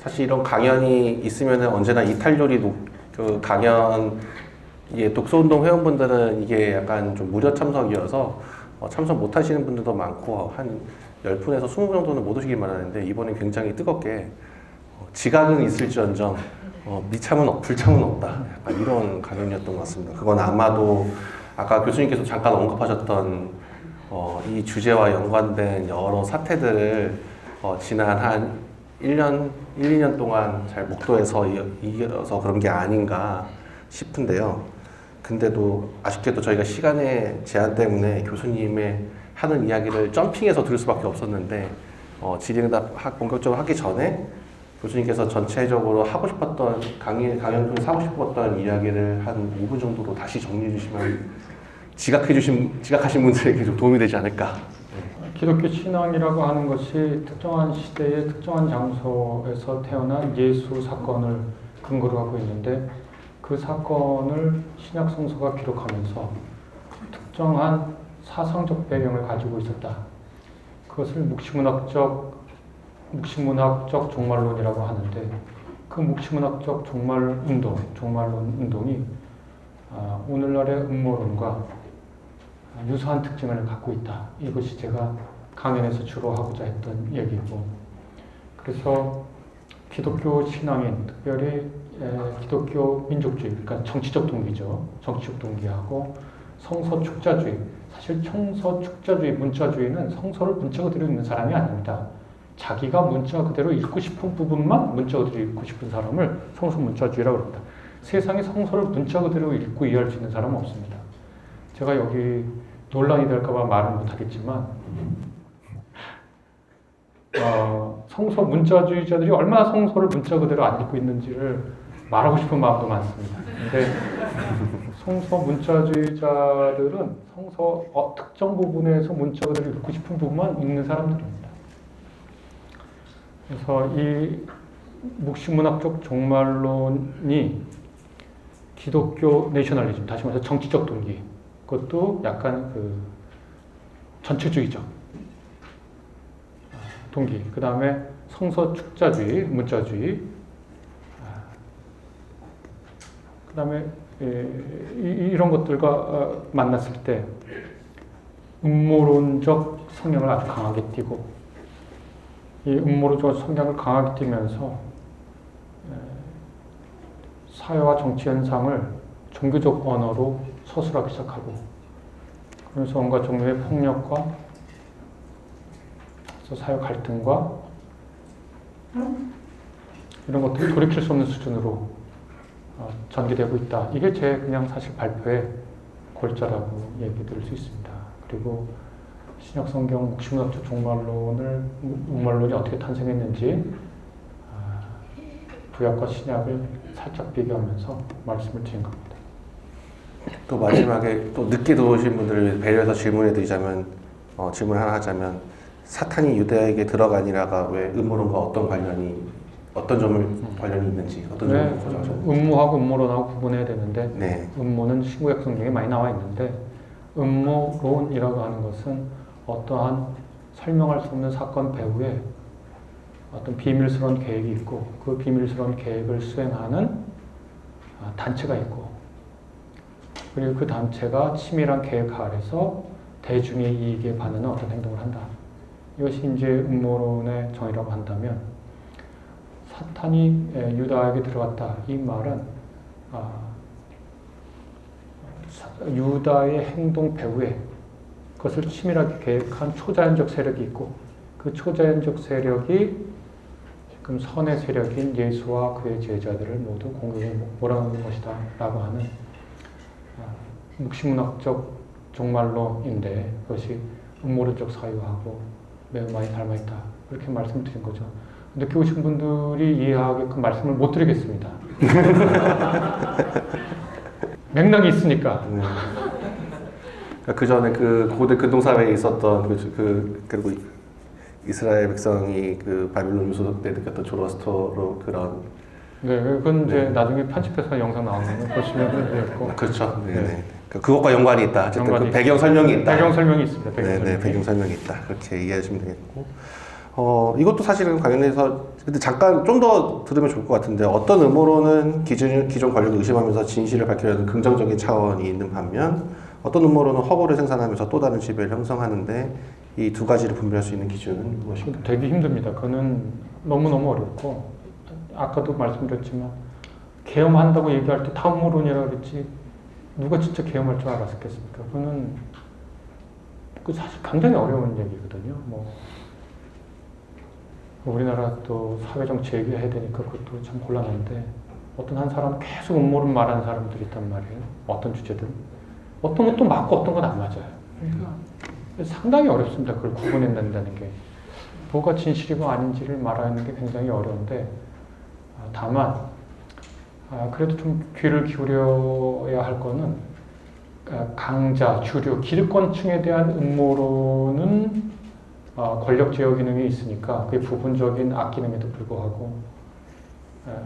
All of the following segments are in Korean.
사실 이런 강연이 있으면은 언제나 이탈 요리 그 강연 독서운동 회원분들은 이게 약간 좀 무료 참석이어서 참석 못 하시는 분들도 많고 한 10분에서 20분 정도는 못 오시길 바라는데 이번엔 굉장히 뜨겁게 지각은 있을지언정 불참은 없다. 약간 이런 강연이었던 것 같습니다. 그건 아마도 아까 교수님께서 잠깐 언급하셨던 이 주제와 연관된 여러 사태들을 지난 한 1년, 1, 2년 동안 잘 목도해서 이어서 그런 게 아닌가 싶은데요. 근데도 아쉽게도 저희가 시간의 제한 때문에 교수님의 하는 이야기를 점핑해서 들을 수밖에 없었는데 질의응답 본격적으로 하기 전에 교수님께서 전체적으로 하고 싶었던 강연 통해서 하고 싶었던 이야기를 한 5분 정도로 다시 정리해 주시면 지각하신 분들에게 좀 도움이 되지 않을까. 기독교 신앙이라고 하는 것이 특정한 시대의 특정한 장소에서 태어난 예수 사건을 근거로 하고 있는데 그 사건을 신약 성서가 기록하면서 특정한 사상적 배경을 가지고 있었다. 그것을 묵시문학적 종말론이라고 하는데 그 묵시문학적 종말론 운동이 오늘날의 음모론과 유사한 특징을 갖고 있다. 이것이 제가 강연에서 주로 하고자 했던 얘기고, 그래서 기독교 신앙인, 특별히 기독교 민족주의, 그러니까 정치적 동기죠. 정치적 동기하고 성서 축자주의. 사실 성서 축자주의, 문자주의는 성서를 문자 그대로 읽는 사람이 아닙니다. 자기가 문자 그대로 읽고 싶은 부분만 문자 그대로 읽고 싶은 사람을 성서 문자주의라고 합니다. 세상에 성서를 문자 그대로 읽고 이해할 수 있는 사람은 없습니다. 제가 여기 논란이 될까봐 말은 못하겠지만 성서 문자주의자들이 얼마나 성서를 문자 그대로 안 읽고 있는지를 말하고 싶은 마음도 많습니다. 근데 성서 문자주의자들은 성서 특정 부분에서 문자 그대로 읽고 싶은 부분만 읽는 사람들입니다. 그래서 이 묵시문학적 종말론이 기독교 내셔널리즘, 다시 말해서 정치적 동기, 그것도 약간 전체주의적 동기, 그 다음에 성서 축자주의, 문자주의, 그 다음에 이런 것들과 만났을 때 음모론적 성향을 아주 강하게 띠고, 이 음모론적 성향을 강하게 띠면서 사회와 정치 현상을 종교적 언어로 서술하기 시작하고, 그러면서 온갖 종류의 폭력과 사회 갈등과 이런 것들이 돌이킬 수 없는 수준으로 전개되고 있다. 이게 제 그냥 사실 발표의 골자라고 얘기 드릴 수 있습니다. 그리고 신약 성경 묵시문학적 종말론이 어떻게 탄생했는지 구약과 신약을 살짝 비교하면서 말씀을 드린 겁니다. 또 마지막에 또 늦게 들어오신 분들을 배려해서 질문을 하나 하자면, 사탄이 유대에게 들어가니라가 왜 음모론과 어떤 점을 관련이 있는지, 어떤 점을 고정하셨는지. 음모하고 음모론하고 구분해야 되는데, 네. 음모는 신구약 성경에 많이 나와 있는데, 음모론이라고 하는 것은 어떠한 설명할 수 없는 사건 배후에 어떤 비밀스러운 계획이 있고, 그 비밀스러운 계획을 수행하는 단체가 있고, 그리고 그 단체가 치밀한 계획 아래서 대중의 이익에 반하는 어떤 행동을 한다. 이것이 이제 음모론의 정의라고 한다면, 사탄이 유다에게 들어갔다. 이 말은 유다의 행동 배후에 그것을 치밀하게 계획한 초자연적 세력이 있고, 그 초자연적 세력이 지금 선의 세력인 예수와 그의 제자들을 모두 공격에 몰아넣는 것이다 라고 하는 묵시문학적 종말론인데, 그것이 음모론적 사유하고 매우 많이 닮아있다, 그렇게 말씀드린 거죠. 늦게 오신 분들이 이해하게끔 말씀을 못 드리겠습니다. 맥락이 있으니까. 그 전에 고대 근동사회에 있었던 그리고 이스라엘 백성이 바빌론 유소 때 느꼈던 조로스터로 그런. 네, 그건 이제 나중에 편집해서 영상 나오면 보시면 되겠고. 그렇죠. 네. 그것과 연관이 있다. 어쨌든 배경 설명이 있다. 배경 설명이 있습니다. 배경 설명이 있다. 그렇게 이해하시면 되겠고. 이것도 사실은 관련해서 근데 잠깐 좀 더 들으면 좋을 것 같은데 어떤 음모론은 기존 권력을 의심하면서 진실을 밝히려는 긍정적인 차원이 있는 반면 어떤 음모론은 허구를 생산하면서 또 다른 지배를 형성하는데 이 두 가지를 분별할 수 있는 기준은 무엇인가요? 되게 힘듭니다. 그거는 너무너무 어렵고 아까도 말씀드렸지만 계엄한다고 얘기할 때 다 음모론이라고 그랬지 누가 진짜 계엄할 줄 알았겠습니까? 그거는 그 사실 굉장히 어려운 얘기거든요. 뭐 우리나라 또 사회정치 얘기해야 되니까 그것도 참 곤란한데 어떤 한 사람은 계속 음모론 말하는 사람들이 있단 말이에요. 어떤 주제든. 어떤 것도 맞고 어떤 건 안 맞아요. 그러니까 상당히 어렵습니다. 그걸 구분해낸다는 게. 뭐가 진실이고 아닌지를 말하는 게 굉장히 어려운데 다만 그래도 좀 귀를 기울여야 할 거는 강자, 주류, 기득권층에 대한 음모론은 권력 제어 기능이 있으니까 그게 부분적인 악기능에도 불구하고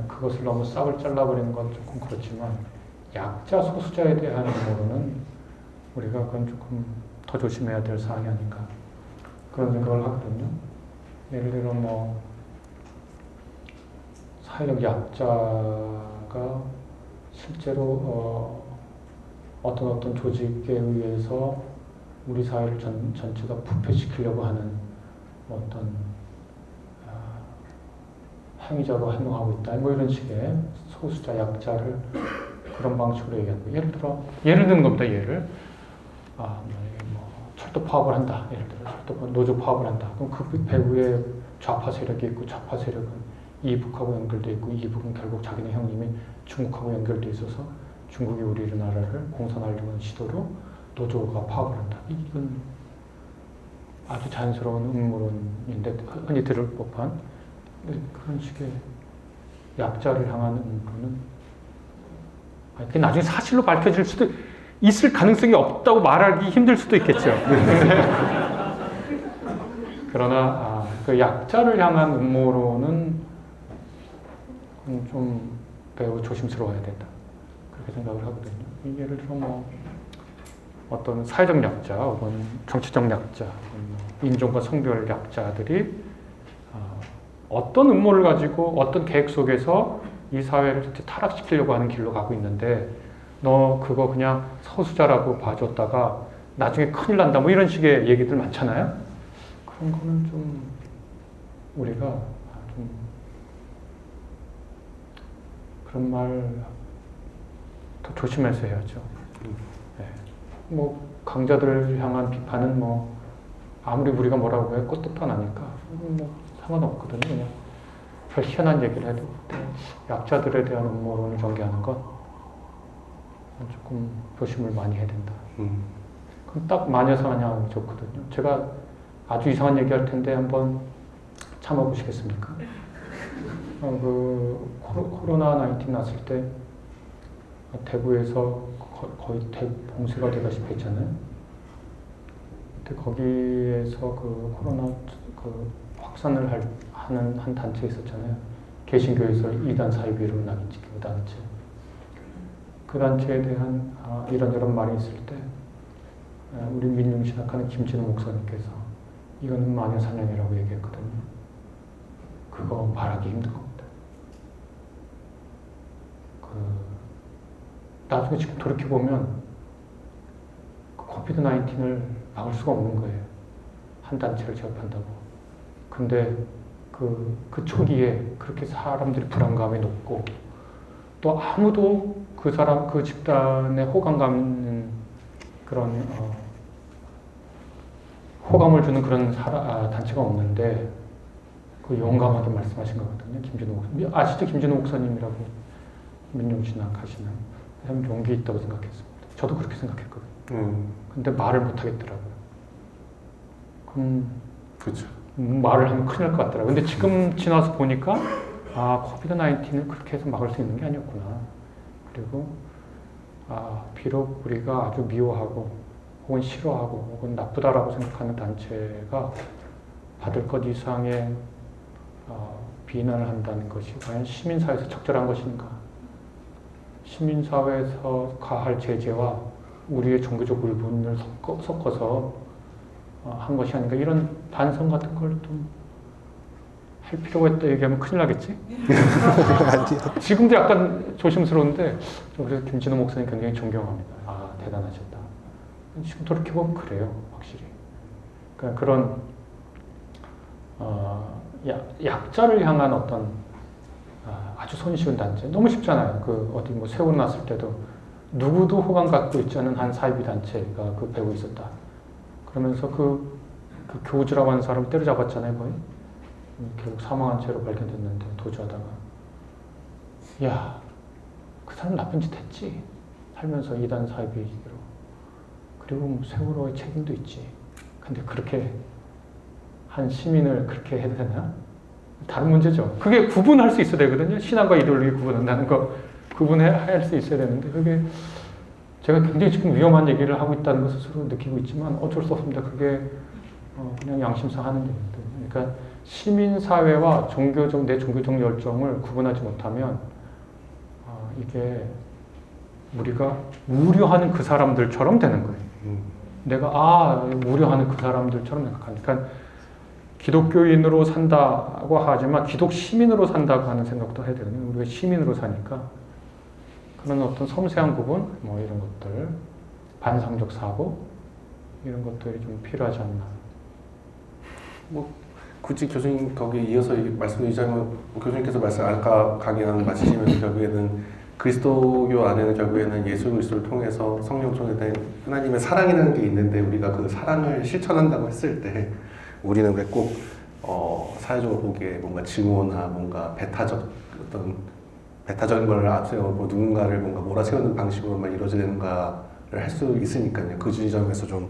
그것을 너무 싹을 잘라버리는 건 조금 그렇지만 약자, 소수자에 대한 음모론은 우리가 그건 조금 더 조심해야 될 사항이 아닌가 그런 생각을 하거든요. 예를 들어 뭐 사회적 약자가 실제로 어떤 조직에 의해서 우리 사회를 전체가 부패시키려고 하는 어떤 행위자로 행동하고 있다. 뭐 이런 식의 소수자 약자를 그런 방식으로 얘기하는 거예요. 예를 드는 겁니다. 뭐 철도 파업을 한다. 예를 들어 철도 노조 파업을 한다. 그럼 그 배후에 좌파 세력이 있고 좌파 세력은 이북하고 연결돼 있고 이북은 결국 자기네 형님이 중국하고 연결돼 있어서 중국이 우리나라를 공산하려는 시도로 노조가 파업을 한다. 이건 아주 자연스러운 음모론인데 흔히 들을 법한 그런 식의 약자를 향한 음모론은 그게 나중에 사실로 밝혀질 수도 있을 가능성이 없다고 말하기 힘들 수도 있겠죠. 그러나 그 약자를 향한 음모론은 좀 매우 조심스러워야 된다. 그렇게 생각을 하거든요. 예를 들어 뭐 어떤 사회적 약자 혹은 정치적 약자, 인종과 성별 약자들이 어떤 음모를 가지고 어떤 계획 속에서 이 사회를 타락시키려고 하는 길로 가고 있는데 너 그거 그냥 소수자라고 봐줬다가 나중에 큰일 난다 뭐 이런 식의 얘기들 많잖아요. 그런 거는 좀 우리가 좀 그런 말 더 조심해서 해야죠. 네. 뭐 강자들을 향한 비판은 뭐 아무리 우리가 뭐라고 해도 뜻도 안 하니까 뭐 상관없거든요. 그냥 별 희한한 얘기를 해도 약자들에 대한 음모론을 전개하는 건 조금 조심을 많이 해야 된다. 그럼 딱 마녀사냥이 좋거든요. 제가 아주 이상한 얘기할 텐데 한번 참아보시겠습니까? 그 코로나19 났을 때 대구에서 거의 대봉쇄가 되다시피 했잖아요. 근데 거기에서 그 코로나 확산을 하는 한 단체 있었잖아요. 개신교에서 이단 사이비로 낙인찍힌 그 단체. 그 단체에 대한 이런저런 말이 있을 때 우리 민중신학하는 김진우 목사님께서 이거는 마녀사냥이라고 얘기했거든요. 그거 말하기 힘든 겁니다. 나중에 지금 돌이켜보면 코비드-19을 막을 수가 없는 거예요. 한 단체를 제압한다고. 근데 그 초기에 그렇게 사람들이 불안감이 높고 또 아무도 그 집단에 호감 가는 그런 호감을 주는 그런 단체가 없는데 그 용감하게 말씀하신 거거든요. 김진호 목사님. 아시죠? 김진호 목사님이라고 민중신학 하시는 참 용기 있다고 생각했습니다. 저도 그렇게 생각했거든요. 근데 말을 못 하겠더라고요. 그럼 그렇죠. 말을 하면 큰일 날 것 같더라고요. 근데 지금 지나서 보니까 코비드-19을 그렇게 해서 막을 수 있는 게 아니었구나. 그리고 비록 우리가 아주 미워하고 혹은 싫어하고 혹은 나쁘다라고 생각하는 단체가 받을 것 이상의 비난을 한다는 것이 과연 시민사회에서 적절한 것인가? 시민사회에서 가할 제재와 우리의 종교적 울분을 섞어서 한 것이 아닌가 이런 반성 같은 걸 좀 할 필요가 있다 얘기하면 큰일 나겠지? 지금도 약간 조심스러운데 저 그래서 김진호 목사님 굉장히 존경합니다. 아 대단하셨다. 지금 돌이켜보면 그래요, 확실히. 그러니까 그런 약자를 향한 어떤 아주 손쉬운 단체. 너무 쉽잖아요. 그 어디 뭐 세월 났을 때도 누구도 호감 갖고 있지 않은 한 사이비 단체가 그 배우 있었다. 그러면서 그 교주라고 하는 사람을 때려잡았잖아요, 거의. 결국 사망한 채로 발견됐는데 도주하다가 야, 그 사람 나쁜 짓 했지. 살면서 이단 사이비로. 그리고 뭐 세월호의 책임도 있지. 근데 그렇게 한 시민을 그렇게 해야 되나? 다른 문제죠. 그게 구분할 수 있어야 되거든요. 신앙과 이데올로기 구분한다는 거 구분할 수 있어야 되는데 그게 제가 굉장히 지금 위험한 얘기를 하고 있다는 걸 스스로 느끼고 있지만 어쩔 수 없습니다. 그게 그냥 양심상 하는 얘기거든요. 그러니까 시민사회와 내 종교적 열정을 구분하지 못하면 이게 우리가 우려하는 그 사람들처럼 되는 거예요. 내가 우려하는 그 사람들처럼 생각하니까 그러니까 기독교인으로 산다고 하지만 기독 시민으로 산다고 하는 생각도 해야 되거든요. 우리가 시민으로 사니까 그런 어떤 섬세한 부분, 뭐 이런 것들, 반상적 사고 이런 것들이 좀 필요하지 않나. 뭐 굳이 교수님 거기 이어서 말씀드리자면 교수님께서 아까 강연 마치시면서 결국에는 그리스도교 안에는 결국에는 예수 그리스도를 통해서 성령 통해 된 하나님의 사랑이라는 게 있는데 우리가 그 사랑을 실천한다고 했을 때 우리는 왜 꼭 사회적으로 보기에 뭔가 증오나 뭔가 배타적인 걸 앞세우고 누군가를 뭔가 몰아세우는 방식으로만 이루어지는가를 할 수 있으니까요. 그 지점에서 좀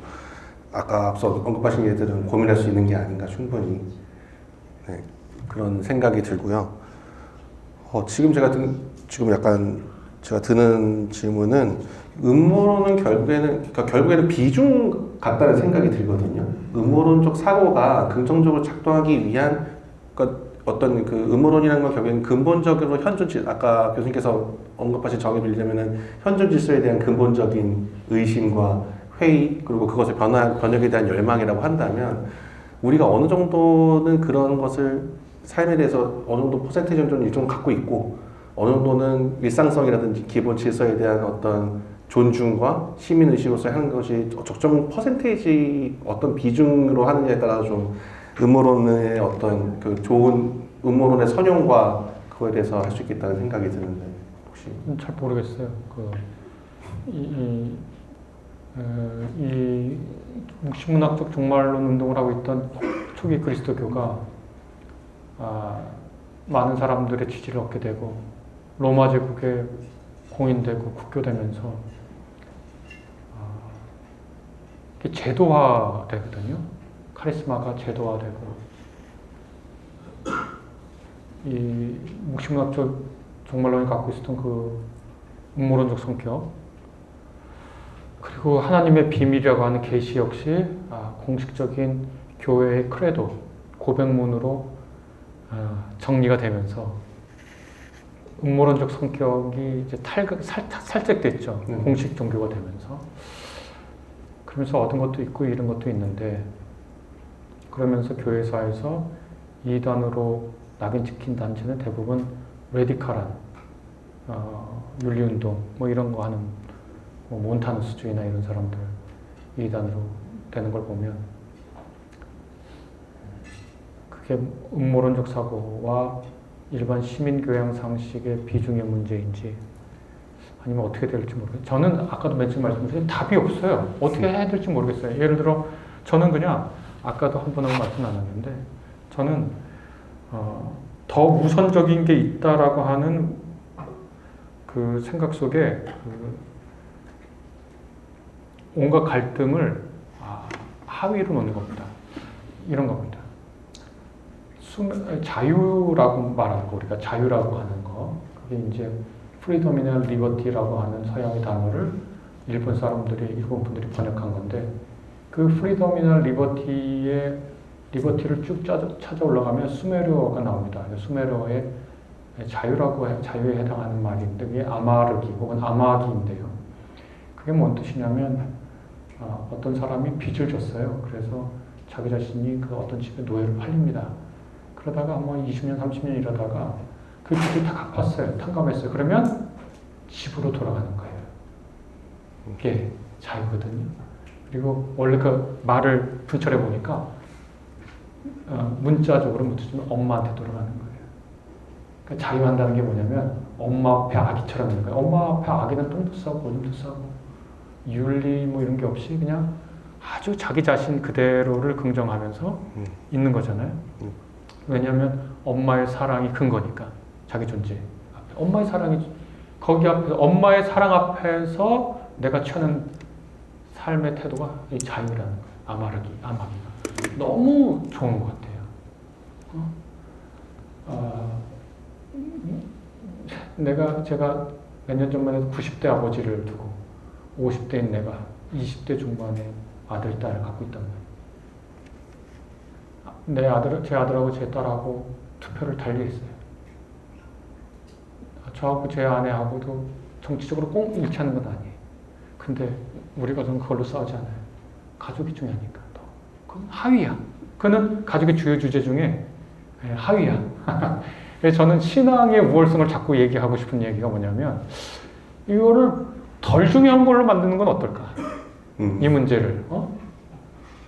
아까 앞서 언급하신 예들은 고민할 수 있는 게 아닌가 충분히 그런 생각이 들고요. 지금 약간 제가 드는 질문은 음모론은 결국에는 비중 같다는 생각이 들거든요. 음모론적 사고가 긍정적으로 작동하기 위한 어떤 그 음모론이라는 건 결국에는 근본적으로 아까 교수님께서 언급하신 정의 빌리자면은 현존 질서에 대한 근본적인 의심과 회의 그리고 그것의 번역에 대한 열망이라고 한다면 우리가 어느 정도는 그런 것을 삶에 대해서 어느 정도 퍼센테이지 정도는 일정 갖고 있고 어느 정도는 일상성이라든지 기본 질서에 대한 어떤 존중과 시민의식으로서 하는 것이 적정 퍼센테이지 어떤 비중으로 하느냐에 따라서 좀 음모론의 어떤 그 좋은 음모론의 선용과 그거에 대해서 할 수 있겠다는 생각이 드는데 혹시 잘 모르겠어요. 이 묵시문학적 종말론 운동을 하고 있던 초기 그리스도교가 많은 사람들의 지지를 얻게 되고 로마 제국에 공인되고 국교되면서 제도화되거든요. 카리스마가 제도화되고 이 묵시문학적 종말론이 갖고 있었던 그 음모론적 성격 그리고 하나님의 비밀이라고 하는 계시 역시 공식적인 교회의 크레도 고백문으로 정리가 되면서 음모론적 성격이 이제 살짝됐죠. 공식 종교가 되면서. 그러면서 얻은 것도 있고 잃은 것도 있는데 그러면서 교회사에서 이단으로 낙인 찍힌 단체는 대부분 레디칼한 윤리운동 뭐 이런 거 하는 뭐 몬타누스주의나 이런 사람들 이단으로 되는 걸 보면 그게 음모론적 사고와 일반 시민교양 상식의 비중의 문제인지 아니면 어떻게 될지 모르겠어요. 저는 아까도 맨 처음 말씀드린 답이 없어요. 어떻게 해야 될지 모르겠어요. 예를 들어 저는 그냥 아까도 한 번하고 말씀 나눴는데 저는 더 우선적인 게 있다라고 하는 그 생각 속에 온갖 갈등을 하위로 놓는 겁니다. 이런 겁니다. 자유라고 말하는 거, 우리가 자유라고 하는 거, 그게 이제 프리덤이나 리버티라고 하는 서양의 단어를 일본 분들이 번역한 건데, 그 프리덤이나 리버티를 쭉 찾아 올라가면 수메르어가 나옵니다. 수메르어의 자유에 해당하는 말인데, 그게 아마르기 혹은 아마기인데요. 그게 뭔 뜻이냐면, 어떤 사람이 빚을 졌어요. 그래서 자기 자신이 그 어떤 집에 노예로 팔립니다. 그러다가 뭐 20년, 30년 이러다가 그 빚을 다 갚았어요. 탕감했어요. 그러면 집으로 돌아가는 거예요. 이게 자유거든요. 그리고 원래 그 말을 분철해 보니까 문자적으로 묻으면 엄마한테 돌아가는 거예요. 그러니까 자유한다는 게 뭐냐면 엄마 앞에 아기처럼 있는 거예요. 엄마 앞에 아기는 똥도 싸고 오줌도 싸고 윤리 뭐 이런 게 없이 그냥 아주 자기 자신 그대로를 긍정하면서 있는 거잖아요. 왜냐하면 엄마의 사랑이 근거니까 자기 존재. 엄마의 사랑이 거기 앞에서 엄마의 사랑 앞에서 내가 취하는 삶의 태도가 이 자유라는 거예요. 암하기가 너무 좋은 것 같아요. 제가 몇 년 전만 해도 90대 아버지를 두고 50대인 내가 20대 중반에 아들, 딸을 갖고 있단 말이에요. 제 아들하고 제 딸하고 투표를 달리했어요. 저하고 제 아내하고도 정치적으로 꼭 일치하는 건 아니에요. 근데 우리가 좀 그걸로 싸우지 않아요. 가족이 중요하니까. 그건 하위야. 그는 가족의 주요 주제 중에 하위야. 그래서 저는 신앙의 우월성을 자꾸 얘기하고 싶은 얘기가 뭐냐면 이거를 덜 중요한 걸로 만드는 건 어떨까? 이 문제를.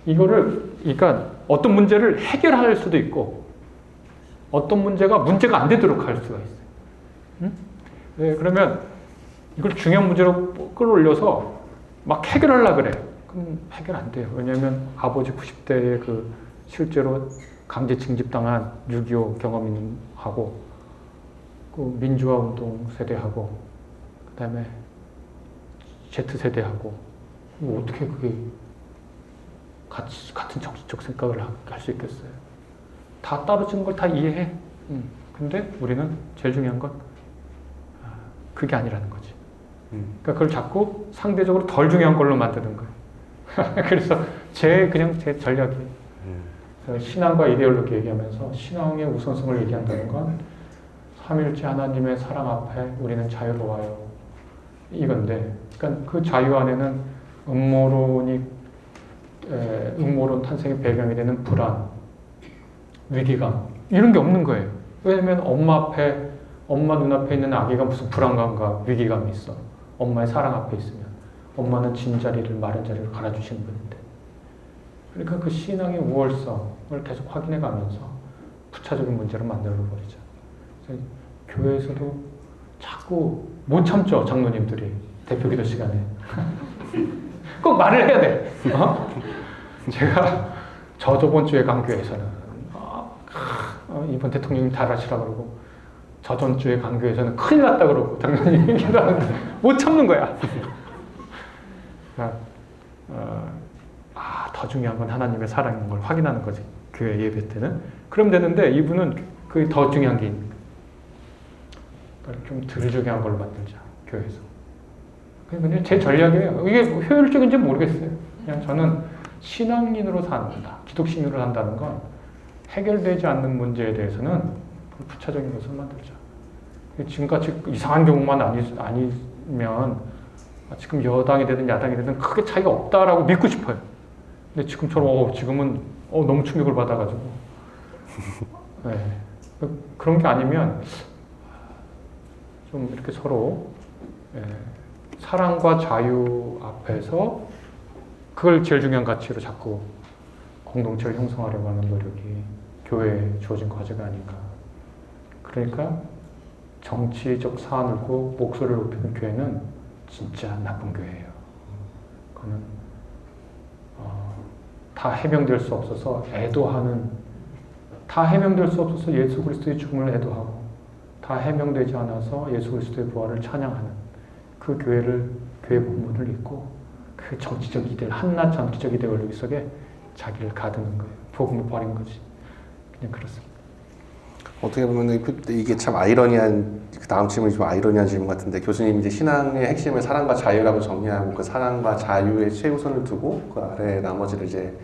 그러니까 어떤 문제를 해결할 수도 있고 어떤 문제가 안 되도록 할 수가 있어요. 네, 그러면 이걸 중요한 문제로 끌어올려서 막 해결하려고 그래. 그럼 해결 안 돼요. 왜냐하면 아버지 90대에 그 실제로 강제 징집당한 6.25 경험인하고 그 민주화 운동 세대하고 그다음에 Z세대하고 어떻게 그게 같은 정치적 생각을 할 수 있겠어요. 다 떨어지는 걸 다 이해해. 근데 우리는 제일 중요한 건 그게 아니라는 거지. 그러니까 그걸 자꾸 상대적으로 덜 중요한 걸로 만드는 거예요. 그래서 제 전략이에요. 신앙과 이데올로기 얘기하면서 신앙의 우선성을 얘기한다는 건 삼일째 하나님의 사랑 앞에 우리는 자유로워요. 이건데, 그러니까 그 자유 안에는 음모론 탄생의 배경이 되는 불안, 위기감 이런 게 없는 거예요. 왜냐하면 엄마 눈앞에 있는 아기가 무슨 불안감과 위기감이 있어. 엄마의 사랑 앞에 있으면 엄마는 진 자리를 마른 자리로 갈아주시는 분인데. 그러니까 그 신앙의 우월성을 계속 확인해 가면서 부차적인 문제를 만들어 버리죠. 그래서 교회에서도 자꾸 못 참죠, 장로님들이. 대표기도 시간에. 꼭 말을 해야 돼. 제가 저번 주에 간 교회에서는 이번 대통령님 달아치라 그러고 저전 주에 간 교회에서는 큰일 났다 그러고 장로님이 기도하는데 못 참는 거야. 그러니까 더 중요한 건 하나님의 사랑인 걸 확인하는 거지. 교회 예배 때는. 그럼 되는데 이분은 그게 더 중요한 게 있는 거예요. 그러니까 좀 덜 중요한 걸로 만들자, 교회에서. 그냥 제 전략이에요. 이게 효율적인지 모르겠어요. 그냥 저는 신앙인으로 산다, 기독신으로 산다는 건 해결되지 않는 문제에 대해서는 부차적인 것을 만들자. 지금같이 이상한 경우만 아니면 지금 여당이 되든 야당이 되든 크게 차이가 없다라고 믿고 싶어요. 근데 지금은 너무 충격을 받아가지고 네. 그런 게 아니면 좀 이렇게 서로 사랑과 자유 앞에서 그걸 제일 중요한 가치로 자꾸 공동체를 형성하려고 하는 노력이 교회에 주어진 과제가 아닌가. 그러니까 정치적 사안을 고 목소리를 높이는 교회는 진짜 나쁜 교회예요. 그거는 다 해명될 수 없어서 예수 그리스도의 죽음을 애도하고 다 해명되지 않아서 예수 그리스도의 부활을 찬양하는 그 교회 본문을 읽고 그 한낱 정치적 이데올로기 속에 자기를 가두는 거예요. 복음을 버린 거지. 그냥 그렇습니다. 어떻게 보면 이게 참 아이러니한, 그 다음 질문이 좀 아이러니한 질문 같은데, 교수님이 이제 신앙의 핵심을 사랑과 자유라고 정리하고 그 사랑과 자유의 최우선을 두고 그 아래 나머지를 이제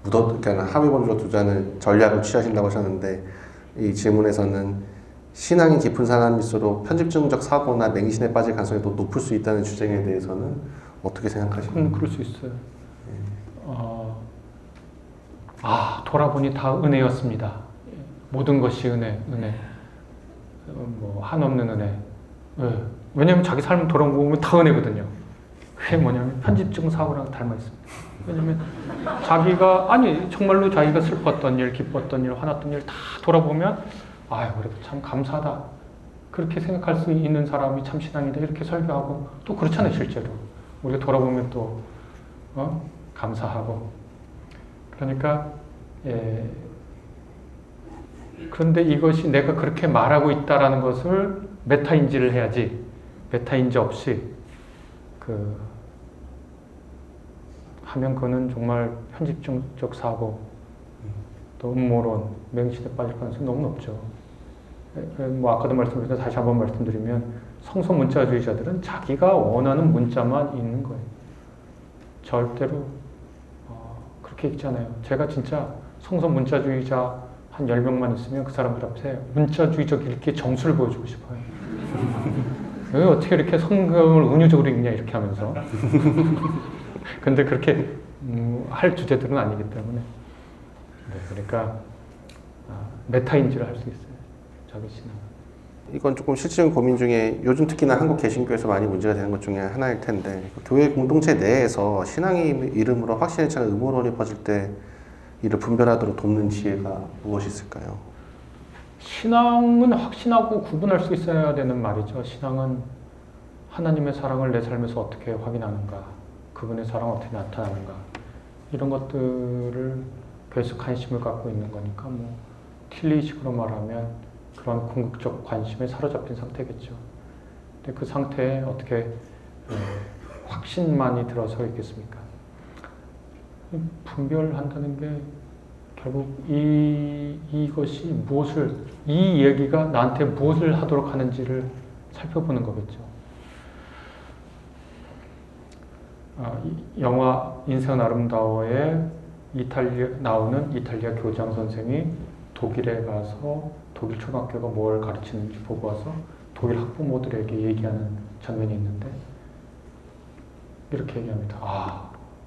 그러니까 하위 범주로 두자는 전략을 취하신다고 하셨는데, 이 질문에서는 신앙이 깊은 사람일수록 편집증적 사고나 맹신에 빠질 가능성이 더 높을 수 있다는 주장에 대해서는 어떻게 생각하십니까? 그럴 수 있어요. 돌아보니 다 은혜였습니다. 모든 것이 은혜, 뭐 한없는 은혜. 왜? 왜냐면 자기 삶 돌아보면 다 은혜거든요. 그게 뭐냐면 편집증 사고랑 닮아 있습니다. 왜냐면 자기가 정말로 자기가 슬펐던 일, 기뻤던 일, 화났던 일 다 돌아보면 그래도 참 감사하다. 그렇게 생각할 수 있는 사람이 참 신앙이다. 이렇게 설교하고 또 그렇잖아요, 실제로. 우리가 돌아보면 또 감사하고. 그러니까 그런데 이것이 내가 그렇게 말하고 있다라는 것을 메타인지를 해야지. 메타인지 없이 하면 그거는 정말 편집적 사고, 또 음모론, 맹신에 빠질 가능성이 너무 높죠. 뭐 아까도 말씀드렸지만 다시 한번 말씀드리면 성서 문자주의자들은 자기가 원하는 문자만 읽는 거예요. 절대로 그렇게 읽잖아요. 제가 진짜 성서 문자주의자 한 10명만 있으면 그 사람들 앞에 문자주의적 읽기의 정수를 보여주고 싶어요. 왜 어떻게 이렇게 성경을 은유적으로 읽냐 이렇게 하면서. 근데 그렇게 할 주제들은 아니기 때문에. 그러니까 메타인지를 할 수 있어요. 자기 신앙. 이건 조금 실질적인 고민 중에 요즘 특히나 한국 개신교에서 많이 문제가 되는 것 중에 하나일 텐데, 교회 공동체 내에서 신앙의 이름으로 확신에 차는 음모론이 퍼질 때 이를 분별하도록 돕는 지혜가 무엇이 있을까요? 신앙은 확신하고 구분할 수 있어야 되는 말이죠. 신앙은 하나님의 사랑을 내 삶에서 어떻게 확인하는가, 그분의 사랑은 어떻게 나타나는가, 이런 것들을 계속 관심을 갖고 있는 거니까 뭐 틸리식으로 말하면 그런 궁극적 관심에 사로잡힌 상태겠죠. 근데 그 상태에 어떻게 확신만이 들어서 있겠습니까? 분별한다는 게 결국 이것이 무엇을, 이 얘기가 나한테 무엇을 하도록 하는지를 살펴보는 거겠죠. 영화 인생은 아름다워에 나오는 이탈리아 교장 선생이 독일에 가서 독일 초등학교가 뭘 가르치는지 보고 와서 독일 학부모들에게 얘기하는 장면이 있는데 이렇게 얘기합니다.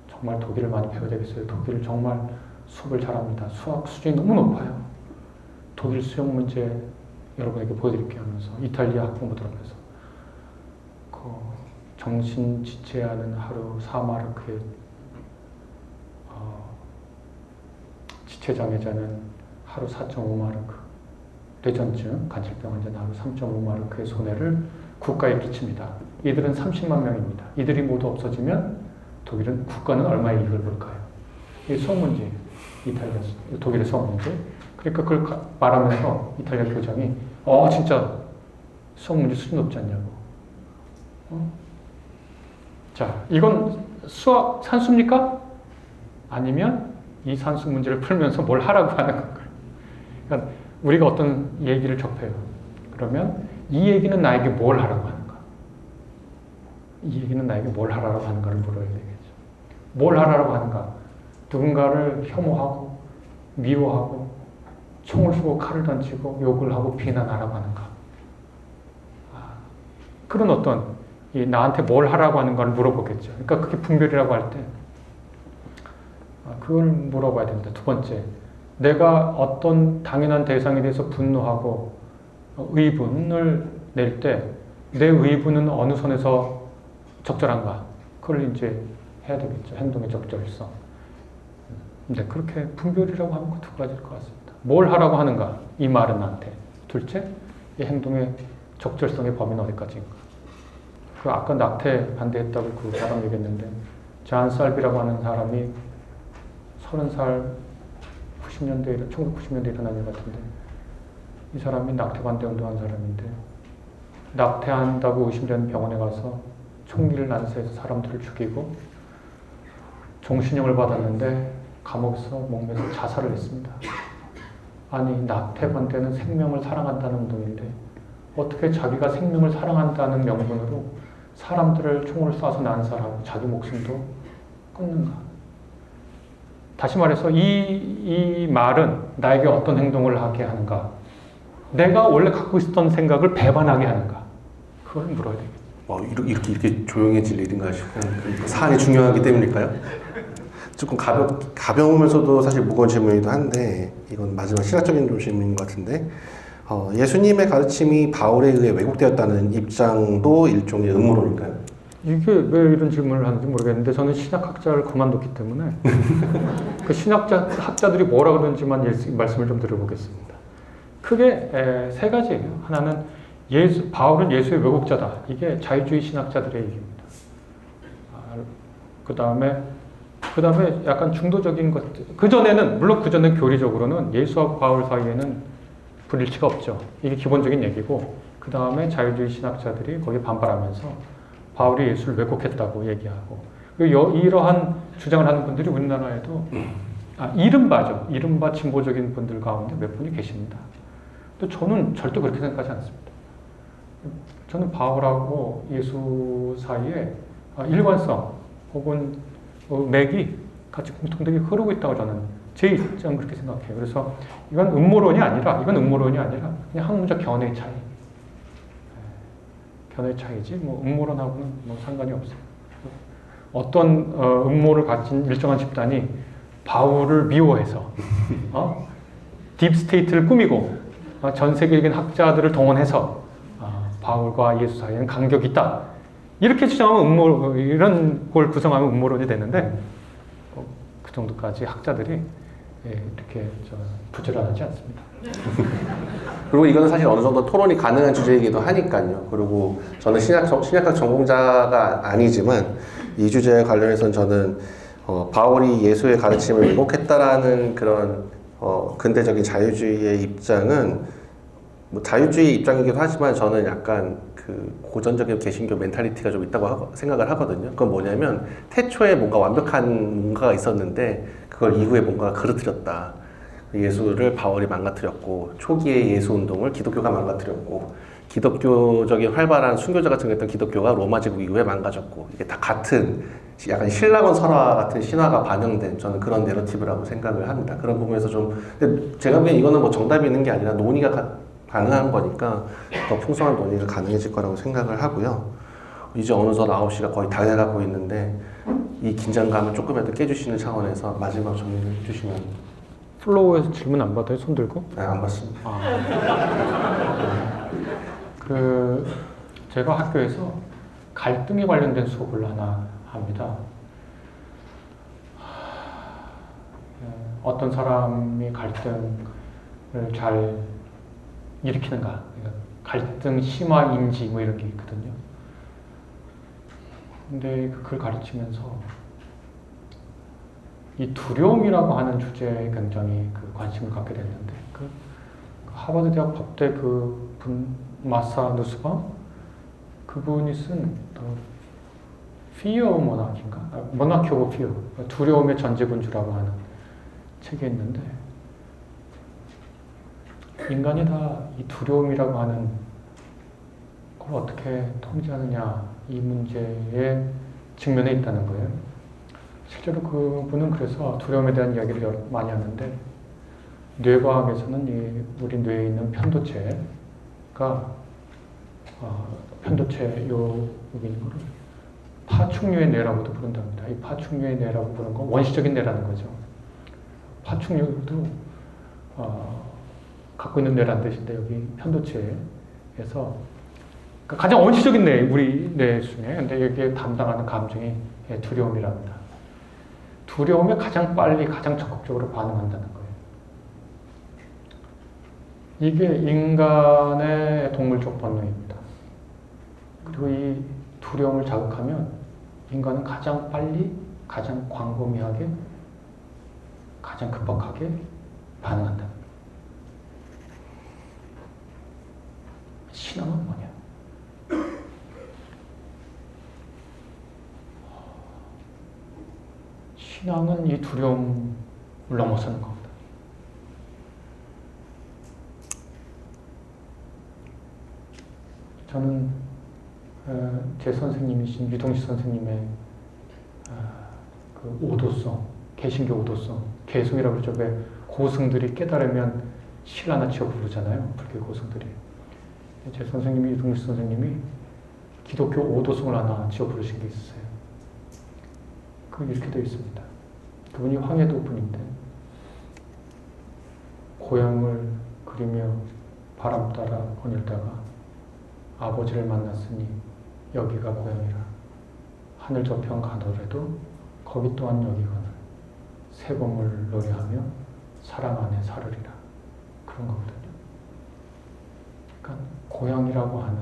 정말 독일을 많이 배워야 되겠어요. 독일을 정말 수업을 잘합니다. 수학 수준이 너무 높아요. 독일 수영 문제 여러분에게 보여드릴게요 하면서 이탈리아 학부모들 앞에서 정신 지체하는 하루 4마르크의 지체장애자는 하루 4.5마르크, 뇌전증, 간질병 환자는 하루 3.5마르크의 손해를 국가에 끼칩니다. 이들은 30만 명입니다. 이들이 모두 없어지면 국가는 얼마의 이익을 볼까요? 이 수학 문제, 독일의 수학 문제. 그러니까 그걸 말하면서 이탈리아 교장이 진짜 수학 문제 수준 높지 않냐고. 자, 이건 산수입니까? 아니면 이 산수 문제를 풀면서 뭘 하라고 하는 건가요? 그러니까 우리가 어떤 얘기를 접해요. 그러면 이 얘기는 나에게 뭘 하라고 하는가? 이 얘기는 나에게 뭘 하라고 하는가를 물어야 되겠죠. 뭘 하라고 하는가? 누군가를 혐오하고 미워하고 총을 쏘고 칼을 던지고 욕을 하고 비난하라고 하는가? 그런 어떤 나한테 뭘 하라고 하는가를 물어보겠죠. 그러니까 그게 분별이라고 할 때 그걸 물어봐야 됩니다. 두 번째, 내가 어떤 당연한 대상에 대해서 분노하고 의분을 낼 때 내 의분은 어느 선에서 적절한가? 그걸 이제 해야 되겠죠. 행동의 적절성. 근데 그렇게 분별이라고 하는 거 두 가지일 것 같습니다. 뭘 하라고 하는가? 이 말은 나한테. 둘째, 이 행동의 적절성의 범위는 어디까지인가? 아까 낙태 반대했다고 그 사람 얘기했는데, 잔 살비라고 하는 사람이 30살, 1990년대에 일어난 일 같은데, 이 사람이 낙태 반대 운동한 사람인데, 낙태한다고 의심되는 병원에 가서 총기를 난사해서 사람들을 죽이고, 종신형을 받았는데, 감옥에서 목매서 자살을 했습니다. 아니, 낙태 반대는 생명을 사랑한다는 운동인데, 어떻게 자기가 생명을 사랑한다는 명분으로 사람들을 총으로 쏴서 난살하고 자기 목숨도 끊는가? 다시 말해서 이 말은 나에게 어떤 행동을 하게 하는가? 내가 원래 갖고 있었던 생각을 배반하게 하는가? 그걸 물어야 되겠죠. 이렇게 조용해질 일인가 싶은 사안이 중요하기 때문일까요? 조금 가벼우면서도 사실 무거운 질문이기도 한데 이건 마지막 신학적인 좀 질문인 것 같은데 예수님의 가르침이 바울에 의해 왜곡되었다는 입장도 일종의 음모론인가요? 이게 왜 이런 질문을 하는지 모르겠는데 저는 신학학자를 그만뒀기 때문에 그 학자들이 뭐라 그러는지만 말씀을 좀 드려보겠습니다. 크게 세 가지예요. 하나는 바울은 예수의 왜곡자다. 이게 자유주의 신학자들의 얘기입니다. 그 다음에 약간 중도적인 것들. 물론 그 전에 교리적으로는 예수와 바울 사이에는 불일치가 없죠. 이게 기본적인 얘기고, 그 다음에 자유주의 신학자들이 거기에 반발하면서 바울이 예수를 왜곡했다고 얘기하고, 그리고 이러한 주장을 하는 분들이 우리나라에도 이른바 진보적인 분들 가운데 몇 분이 계십니다. 근데 저는 절대 그렇게 생각하지 않습니다. 저는 바울하고 예수 사이에 일관성 혹은 맥이 같이 공통되게 흐르고 있다고 저는 제 입장은 그렇게 생각해요. 그래서 이건 음모론이 아니라 그냥 학문적 견해의 차이. 견해의 차이지 뭐 음모론하고는 뭐 상관이 없어요. 어떤 음모를 가진 일정한 집단이 바울을 미워해서 딥스테이트를 꾸미고 전 세계적인 학자들을 동원해서 바울과 예수 사이에는 간격이 있다. 이렇게 주장하면 이런 걸 구성하면 음모론이 되는데 그 정도까지 학자들이 이렇게 부지런하지 않습니다. 그리고 이거는 사실 어느 정도 토론이 가능한 주제이기도 하니까요. 그리고 저는 신약학 전공자가 아니지만 이 주제에 관련해서는 저는 바울이 예수의 가르침을 왜곡했다라는 그런 근대적인 자유주의의 입장은 뭐 자유주의 입장이기도 하지만 저는 약간 그 고전적인 개신교 멘탈리티가 좀 있다고 생각을 하거든요. 그건 뭐냐면 태초에 뭔가 완벽한 뭔가가 있었는데 그걸 이후에 뭔가가 그르뜨렸다. 예수를 바울이 망가뜨렸고 초기의 예수 운동을 기독교가 망가뜨렸고 기독교적인 활발한 순교자 같은 했던 기독교가 로마 제국 이후에 망가졌고 이게 다 같은 약간 신라권 설화 같은 신화가 반영된 저는 그런 내러티브라고 생각을 합니다. 그런 부분에서 좀 근데 제가 보기엔 이거는 뭐 정답이 있는 게 아니라 논의가 가능한 거니까 더 풍성한 논의가 가능해질 거라고 생각을 하고요. 이제 어느덧 9시가 거의 다 돼가고 있는데 이 긴장감을 조금이라도 깨주시는 차원에서 마지막 정리를 해주시면. 플로우에서 질문 안 받아요? 손 들고? 네, 안 받습니다. 제가 학교에서 갈등에 관련된 수업을 하나 합니다. 어떤 사람이 갈등을 잘 일으키는가, 그러니까 갈등 심화 인지 뭐 이런 게 있거든요. 근데 그걸 가르치면서 이 두려움이라고 하는 주제에 굉장히 관심을 갖게 됐는데 하버드 대학 법대 그분 마사 누스밤 그분이 쓴 Fear of Monarchy인가? Monarchy of Fear, 두려움의 전제군주라고 하는 책이 있는데 인간이 다 이 두려움이라고 하는 걸 어떻게 통제하느냐 이 문제에 직면해 있다는 거예요. 실제로 그분은 그래서 두려움에 대한 이야기를 많이 하는데 뇌과학에서는 우리 뇌에 있는 편도체가 편도체 여기 있는 거를 파충류의 뇌라고도 부른답니다. 이 파충류의 뇌라고 부르는 건 원시적인 뇌라는 거죠. 파충류도 갖고 있는 뇌라는 뜻인데 여기 편도체에서 가장 원시적인 뇌, 우리 뇌 중에 근데 여기에 담당하는 감정이 두려움이랍니다. 두려움에 가장 빨리, 가장 적극적으로 반응한다는 거예요. 이게 인간의 동물적 본능입니다. 그리고 이 두려움을 자극하면 인간은 가장 빨리, 가장 광범위하게, 가장 급박하게 반응한다. 신앙은 뭐냐? 신앙은 이 두려움을 넘어서는 겁니다. 저는 제 선생님이신 유동식 선생님의 그 오도성, 개신교 오도성, 개성이라고 그러죠. 왜 고승들이 깨달으면 실 하나 지어 부르잖아요. 불교 고승들이. 제 선생님이 유동식 선생님이 기독교 오도성을 하나 지어 부르신 게 있었어요. 이렇게 되어 있습니다. 그분이 황해도 분인데 고향을 그리며 바람 따라 거닐다가 아버지를 만났으니 여기가 고향이라. 하늘 저편 가더라도 거기 또한 여기거늘. 새 봄을 노래하며 사랑 안에 살으리라. 그런 거거든요. 그러니까 고향이라고 하는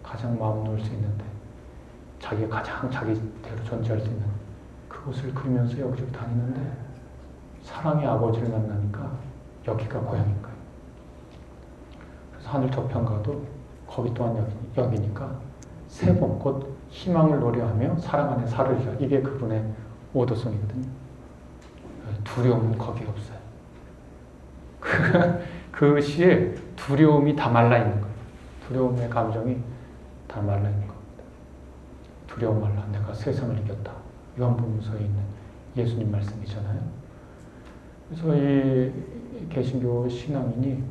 가장 마음 놓을 수 있는데 자기가 가장 자기대로 존재할 수 있는 그곳을 그리면서 여기저기 다니는데 사랑의 아버지를 만나니까 여기가 고향인 거예요. 그래서 하늘 저편 가도 거기 또한 여기니까 새 봄, 곧 희망을 노래하며 사랑 안에 살으리라. 이게 그분의 오도송이거든요. 두려움은 거기 없어요. 그 시에 두려움이 다 말라있는 거예요. 두려움의 감정이 다 말라있는 겁니다. 두려움 말라. 내가 세상을 이겼다. 요한복음서에 있는 예수님 말씀이잖아요. 그래서 이 개신교 신앙인이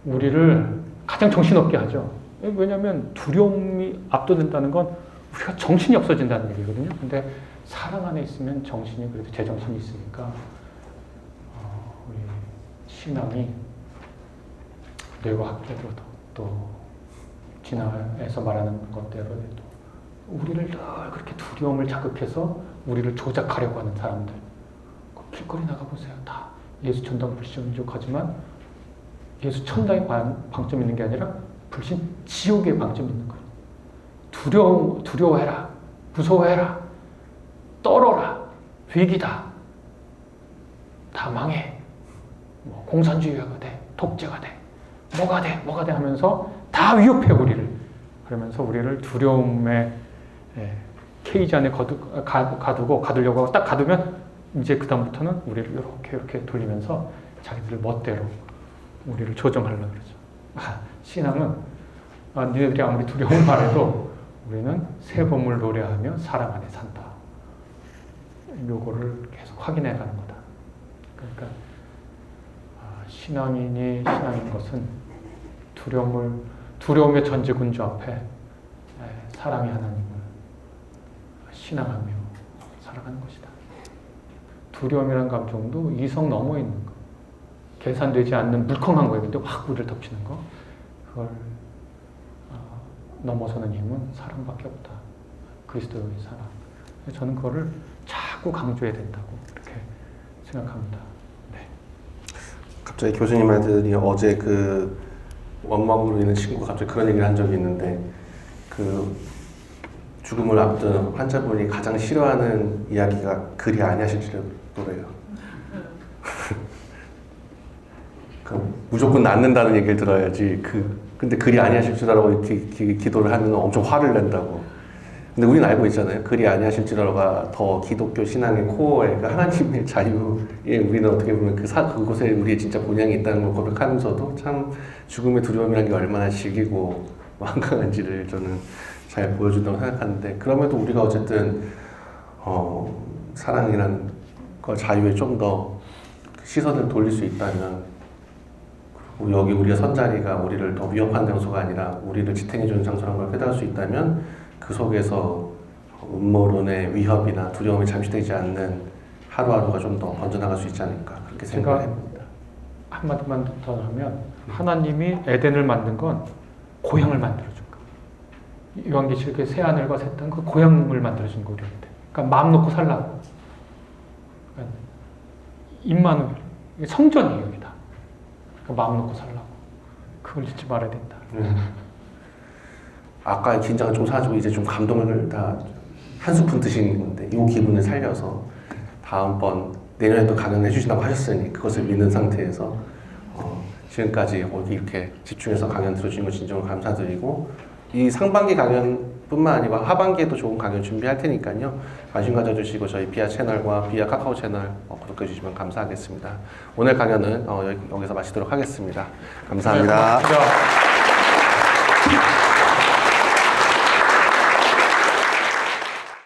우리를 가장 정신없게 하죠. 왜냐하면 두려움이 압도된다는 건 우리가 정신이 없어진다는 얘기거든요. 근데 사랑 안에 있으면 정신이 그래도 제정신이 있으니까 우리 신앙이 뇌과 학대로도 또 진화에서 말하는 것대로도 우리를 늘 그렇게 두려움을 자극해서 우리를 조작하려고 하는 사람들 길거리 나가보세요. 다 예수 천당 불신족하지만 예수 천당에 방점이 있는 게 아니라 불신 지옥에 방점이 있는 거예요. 두려워해라. 무서워해라. 떨어라. 위기다. 다 망해. 공산주의가 돼. 독재가 돼. 뭐가 돼 하면서 다 위협해 우리를. 그러면서 우리를 두려움의 케이지 안에 가두려고 하고 딱 가두면 이제 그 다음부터는 우리를 이렇게 돌리면서 자기들 멋대로 우리를 조정하려고 그러죠. 신앙은 니네들이 아무리 두려움을 말해도 우리는 새 봄을 노래하며 사랑 안에 산다. 요거를 계속 확인해 가는 거다. 그러니까 신앙인이 신앙인 것은 두려움의 전제군주 앞에 사랑의 하나님을 신앙하며 살아가는 것이다. 두려움이라는 감정도 이성 넘어 있는 거. 계산되지 않는 물컹한 거예요. 근데 확 우리를 덮치는 거. 그걸 넘어서는 힘은 사랑밖에 없다. 그리스도의 사랑. 저는 그거를 자꾸 강조해야 된다고 그렇게 생각합니다. 네. 갑자기 교수님 아들이 어제 그 원망으로 있는 친구가 갑자기 그런 얘기를 한 적이 있는데 그 죽음을 앞둔 환자분이 가장 싫어하는 이야기가 그리 아니하실 치료래요. 무조건 낫는다는 얘기를 들어야지. 근데 그리 아니하실지라고 이렇게 기도를 하면 엄청 화를 낸다고. 근데 우리는 알고 있잖아요. 그리 아니하실지라가 더 기독교 신앙의 코어에 그 하나님의 자유에 우리는 어떻게 보면 그곳에 우리의 진짜 본향이 있다는 걸 고백하면서도 참 죽음의 두려움이라는 게 얼마나 질기고 완강한지를 저는 잘 보여준다고 생각하는데, 그럼에도 우리가 어쨌든 사랑이라는 걸 자유에 좀 더 시선을 돌릴 수 있다면, 그리고 여기 우리의 선자리가 우리를 더 위협한 장소가 아니라 우리를 지탱해주는 장소라는 걸 깨달을 수 있다면 그 속에서 음모론의 위협이나 두려움이 잠시되지 않는 하루하루가 좀 더 번져나갈 수 있지 않을까 그렇게 생각을 해봅니다. 한마디만 더 하면 하나님이 에덴을 만든 건 고향을 만들어준 거예요. 요한계시록의 새 하늘과 새 땅 그 고향을 만들어준 거예요. 그러니까 마음 놓고 살라고. 그러니까 임마누엘 성전이에요 여기다. 그러니까 마음 놓고 살라고. 그걸 잊지 말아야 된다. 아까 긴장을 좀 사주고 이제 좀 감동을 다 한 스푼 드시는 건데 이 기분을 살려서 다음번 내년에도 강연을 해주신다고 하셨으니 그것을 믿는 상태에서 지금까지 여기 이렇게 집중해서 강연 들어주신 것 진정으로 감사드리고, 이 상반기 강연뿐만 아니라 하반기에도 좋은 강연 준비할 테니까요. 관심 가져주시고 저희 비아 채널과 비아 카카오 채널 구독해 주시면 감사하겠습니다. 오늘 강연은 여기서 마치도록 하겠습니다. 감사합니다. 네, 고맙습니다.